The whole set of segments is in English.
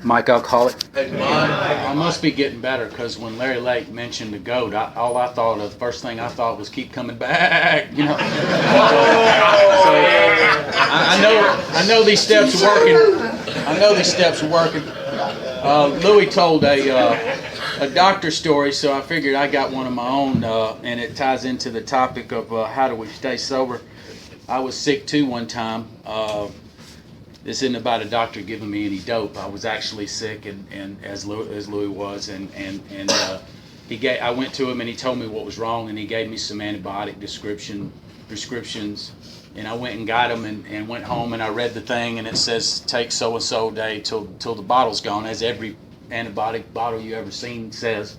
Mike Alcoholic. Hey, Mike. I must be getting better, because when Larry Lake mentioned the goat, all I thought of, the first thing I thought was keep coming back, you know. So I know these steps are working. I know these steps are working. Louis told a doctor story, so I figured I got one of my own, and it ties into the topic of how do we stay sober. I was sick too one time. This isn't about a doctor giving me any dope. I was actually sick, and as Louis was, and I went to him and he told me what was wrong, and he gave me some antibiotic prescriptions, and I went and got them and went home, and I read the thing, and it says take so and so a day till the bottle's gone, as every antibiotic bottle you ever seen says.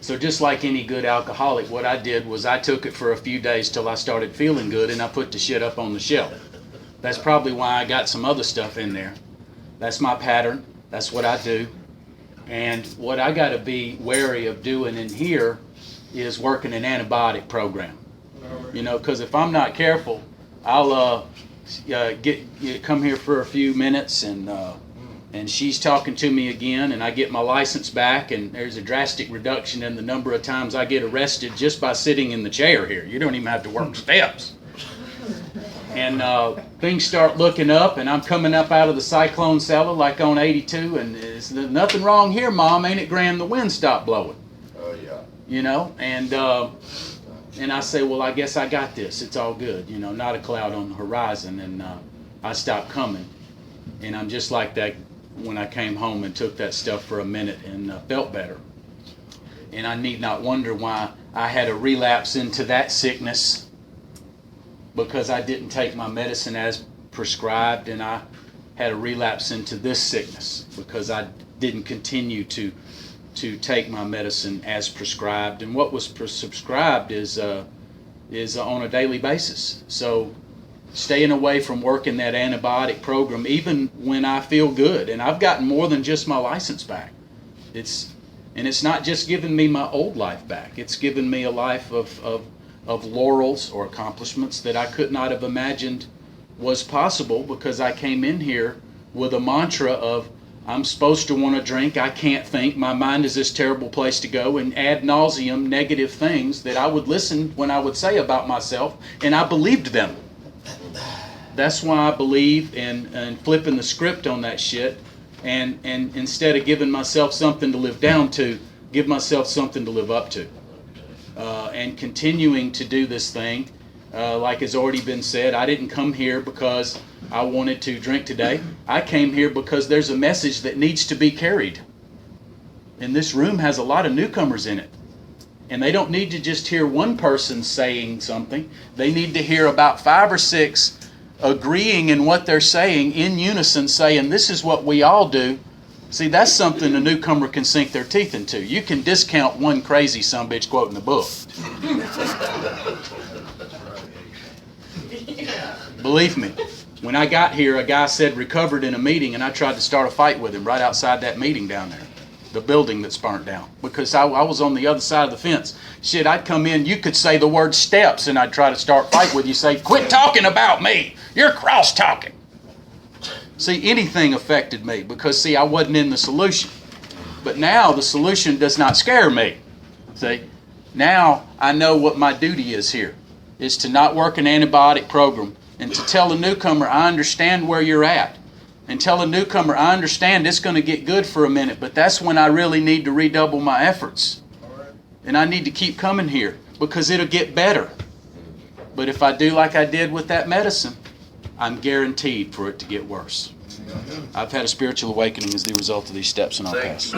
So just like any good alcoholic, what I did was I took it for a few days till I started feeling good, and I put the shit up on the shelf. That's probably why I got some other stuff in there. That's my pattern. That's what I do. And what I got to be wary of doing in here is working an antibiotic program. You know, because if I'm not careful, I'll come here for a few minutes, and she's talking to me again, and I get my license back, and there's a drastic reduction in the number of times I get arrested just by sitting in the chair here. You don't even have to work steps. And things start looking up, and I'm coming up out of the cyclone cellar like on 82, and there's nothing wrong here, Mom. Ain't it grand the wind stopped blowing? Oh, yeah. You know, and I say, well, I guess I got this. It's all good. You know, not a cloud on the horizon, and I stopped coming. And I'm just like that when I came home and took that stuff for a minute and felt better. And I need not wonder why I had a relapse into that sickness, because I didn't take my medicine as prescribed, and I had a relapse into this sickness because I didn't continue to take my medicine as prescribed. And what was prescribed is on a daily basis. So staying away from working that antibiotic program, even when I feel good, and I've gotten more than just my license back. It's not just giving me my old life back. It's given me a life of laurels or accomplishments that I could not have imagined was possible, because I came in here with a mantra of I'm supposed to want to drink, I can't think, my mind is this terrible place to go, and ad nauseum negative things that I would listen when I would say about myself, and I believed them. That's why I believe in flipping the script on that shit, and instead of giving myself something to live down to, give myself something to live up to. And continuing to do this thing, like has already been said, I didn't come here because I wanted to drink today. I came here because there's a message that needs to be carried. And this room has a lot of newcomers in it. And they don't need to just hear one person saying something. They need to hear about 5 or 6 agreeing in what they're saying in unison, saying this is what we all do. See, that's something a newcomer can sink their teeth into. You can discount one crazy sumbitch quoting the book. Believe me, when I got here, a guy said recovered in a meeting, and I tried to start a fight with him right outside that meeting down there, the building that's burnt down, because I was on the other side of the fence. Shit, I'd come in, you could say the word steps, and I'd try to start a fight with you, say, quit talking about me, you're cross-talking. See, anything affected me because, see, I wasn't in the solution. But now the solution does not scare me. See, now I know what my duty is here, is to not work an antibiotic program and to tell a newcomer, I understand where you're at. And tell a newcomer, I understand it's going to get good for a minute, but that's when I really need to redouble my efforts. And I need to keep coming here because it'll get better. But if I do like I did with that medicine, I'm guaranteed for it to get worse. I've had a spiritual awakening as the result of these steps, and I'll pass.